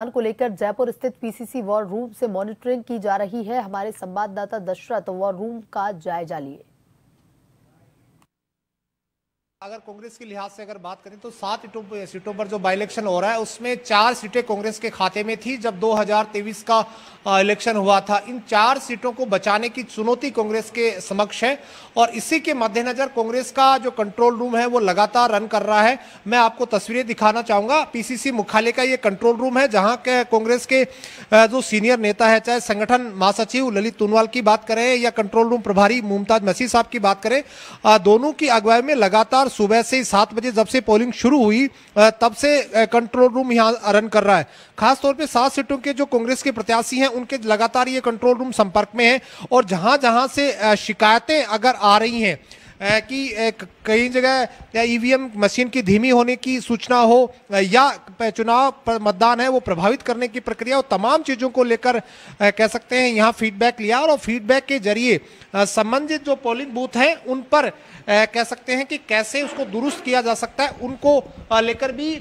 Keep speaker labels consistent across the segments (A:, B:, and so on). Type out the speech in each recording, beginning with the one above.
A: को लेकर जयपुर स्थित पीसीसी वॉर रूम से मॉनिटरिंग की जा रही है। हमारे संवाददाता दशरथ वॉर रूम का जायजा लिए।
B: अगर कांग्रेस के लिहाज से अगर बात करें तो 7 सीटों पर जो बाई इलेक्शन हो रहा है उसमें 4 सीटें कांग्रेस के खाते में थी जब 2023 का इलेक्शन हुआ था। इन 4 सीटों को बचाने की चुनौती कांग्रेस के समक्ष है और इसी के मद्देनजर कांग्रेस का जो कंट्रोल रूम है वो लगातार रन कर रहा है। मैं आपको तस्वीरें दिखाना चाहूंगा। पीसीसी मुख्यालय का ये कंट्रोल रूम है जहां के कांग्रेस के जो सीनियर नेता है, चाहे संगठन महासचिव ललित तुनवाल की बात करें या कंट्रोल रूम प्रभारी मुमताज मसीह साहब की बात करें, दोनों की अगुवाई में लगातार सुबह से 7 बजे जब से पोलिंग शुरू हुई तब से कंट्रोल रूम यहां रन कर रहा है। खास तौर पे 7 सीटों के जो कांग्रेस के प्रत्याशी हैं उनके लगातार ये कंट्रोल रूम संपर्क में है और जहां जहां से शिकायतें अगर आ रही हैं कि कई जगह ईवीएम मशीन की धीमी होने की सूचना हो या चुनाव पर मतदान है वो प्रभावित करने की प्रक्रिया और तमाम चीजों को लेकर कह सकते हैं यहाँ फीडबैक लिया और फीडबैक के जरिए संबंधित जो पोलिंग बूथ हैं उन पर कह सकते हैं कि कैसे उसको दुरुस्त किया जा सकता है उनको लेकर भी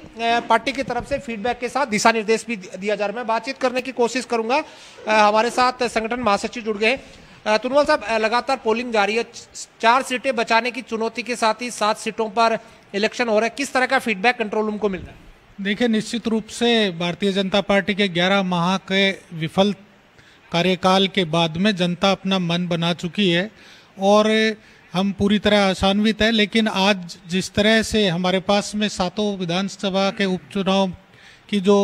B: पार्टी की तरफ से फीडबैक के साथ दिशा निर्देश भी दिया जा रहा है। मैं बातचीत करने की कोशिश करूंगा। हमारे साथ संगठन महासचिव जुड़ गए। तुनवाल साहब, लगातार पोलिंग जारी है, 4 सीटें बचाने की चुनौती के साथ ही 7 सीटों पर इलेक्शन हो रहा है। किस तरह का फीडबैक कंट्रोल रूम को मिल रहा है?
C: देखिए, निश्चित रूप से भारतीय जनता पार्टी के 11 माह के विफल कार्यकाल के बाद में जनता अपना मन बना चुकी है और हम पूरी तरह आशान्वित है। लेकिन आज जिस तरह से हमारे पास में 7 विधानसभा के उपचुनाव की जो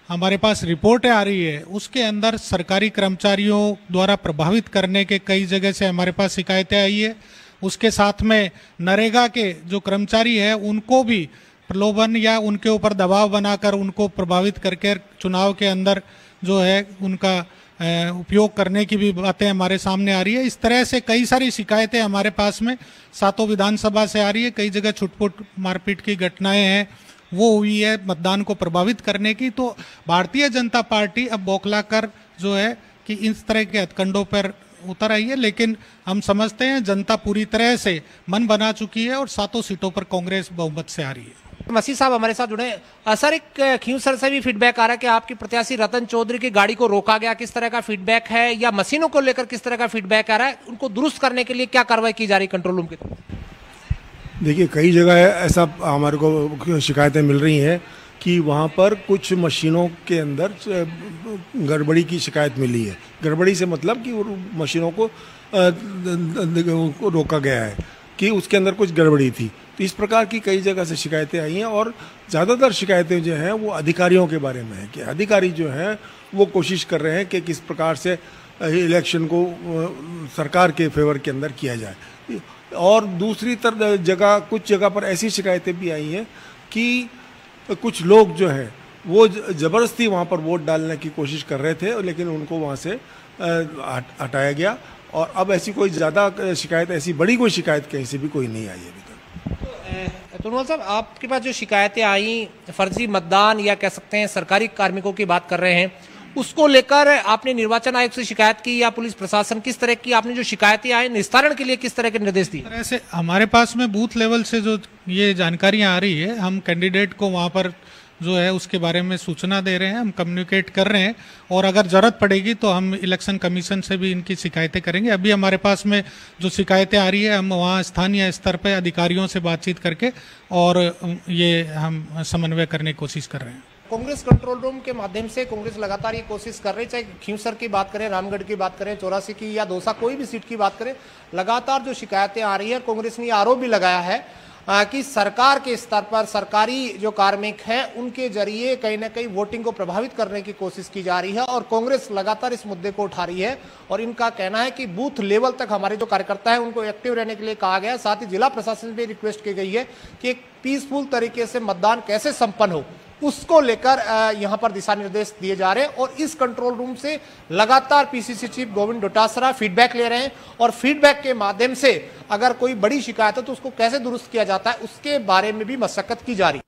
C: हमारे पास रिपोर्टें आ रही है उसके अंदर सरकारी कर्मचारियों द्वारा प्रभावित करने के कई जगह से हमारे पास शिकायतें आई है। उसके साथ में नरेगा के जो कर्मचारी है उनको भी प्रलोभन या उनके ऊपर दबाव बनाकर उनको प्रभावित करके चुनाव के अंदर जो है उनका उपयोग करने की भी बातें हमारे सामने आ रही है। इस तरह से कई सारी शिकायतें हमारे पास में 7 विधानसभा से आ रही है। कई जगह छुटपुट मारपीट की घटनाएं हैं वो हुई है मतदान को प्रभावित करने की। तो भारतीय जनता पार्टी अब बौखला कर जो है कि इस तरह के हथकंडों पर उतर आई है, लेकिन हम समझते हैं जनता पूरी तरह से मन बना चुकी है और 7 सीटों पर कांग्रेस बहुमत से आ रही है।
B: मसीह साहब हमारे साथ जुड़े। सर, एक खींवसर से भी फीडबैक आ रहा है कि आपकी प्रत्याशी रतन चौधरी की गाड़ी को रोका गया, किस तरह का फीडबैक है या मशीनों को लेकर किस तरह का फीडबैक आ रहा है, उनको दुरुस्त करने के लिए क्या कार्रवाई की जा रही कंट्रोल रूम की तरफ?
D: देखिए, कई जगह ऐसा हमारे को शिकायतें मिल रही हैं कि वहाँ पर कुछ मशीनों के अंदर गड़बड़ी की शिकायत मिली है। गड़बड़ी से मतलब कि मशीनों को रोका गया है कि उसके अंदर कुछ गड़बड़ी थी। तो इस प्रकार की कई जगह से शिकायतें आई हैं और ज़्यादातर शिकायतें जो हैं वो अधिकारियों के बारे में है कि अधिकारी जो हैं वो कोशिश कर रहे हैं कि किस प्रकार से इलेक्शन को सरकार के फेवर के अंदर किया जाए। और दूसरी जगह कुछ जगह पर ऐसी शिकायतें भी आई हैं कि कुछ लोग जो हैं वो ज़बरदस्ती वहाँ पर वोट डालने की कोशिश कर रहे थे लेकिन उनको वहाँ से हटाया गया और अब ऐसी कोई ज़्यादा शिकायत, ऐसी बड़ी कोई शिकायत कहीं से भी कोई नहीं आई अभी तक।
B: तुनवाल साहब, आपके पास जो शिकायतें आई फर्जी मतदान या कह सकते हैं सरकारी कार्मिकों की बात कर रहे हैं, उसको लेकर आपने निर्वाचन आयोग से शिकायत की या पुलिस प्रशासन, किस तरह की आपने जो शिकायतें आई निस्तारण के लिए किस तरह के निर्देश दिए?
C: तरह से हमारे पास में बूथ लेवल से जो ये जानकारियां आ रही है, हम कैंडिडेट को वहां पर जो है उसके बारे में सूचना दे रहे हैं, हम कम्युनिकेट कर रहे हैं और अगर जरूरत पड़ेगी तो हम इलेक्शन कमीशन से भी इनकी शिकायतें करेंगे। अभी हमारे पास में जो शिकायतें आ रही है हम वहाँ स्थानीय स्तर पर अधिकारियों से बातचीत करके और ये हम समन्वय करने की कोशिश कर रहे हैं।
B: कांग्रेस कंट्रोल रूम के माध्यम से कांग्रेस लगातार ये कोशिश कर रही है, चाहे खींवसर की बात करें, रामगढ़ की बात करें, 84 की या दौसा कोई भी सीट की बात करें, लगातार जो शिकायतें आ रही है कांग्रेस ने आरोप भी लगाया है कि सरकार के स्तर पर सरकारी जो कार्मिक हैं उनके जरिए कहीं ना कहीं वोटिंग को प्रभावित करने की कोशिश की जा रही है और कांग्रेस लगातार इस मुद्दे को उठा रही है और इनका कहना है कि बूथ लेवल तक हमारे जो कार्यकर्ता हैं उनको एक्टिव रहने के लिए कहा गया है। साथ ही जिला प्रशासन भी रिक्वेस्ट की गई है कि एक पीसफुल तरीके से मतदान कैसे संपन्न हो उसको लेकर यहां पर दिशा निर्देश दिए जा रहे हैं और इस कंट्रोल रूम से लगातार PCC chief Govind Dotasra feedback ले रहे हैं और फीडबैक के माध्यम से अगर कोई बड़ी शिकायत है तो उसको कैसे दुरुस्त किया जाता है उसके बारे में भी मशक्कत की जा रही है।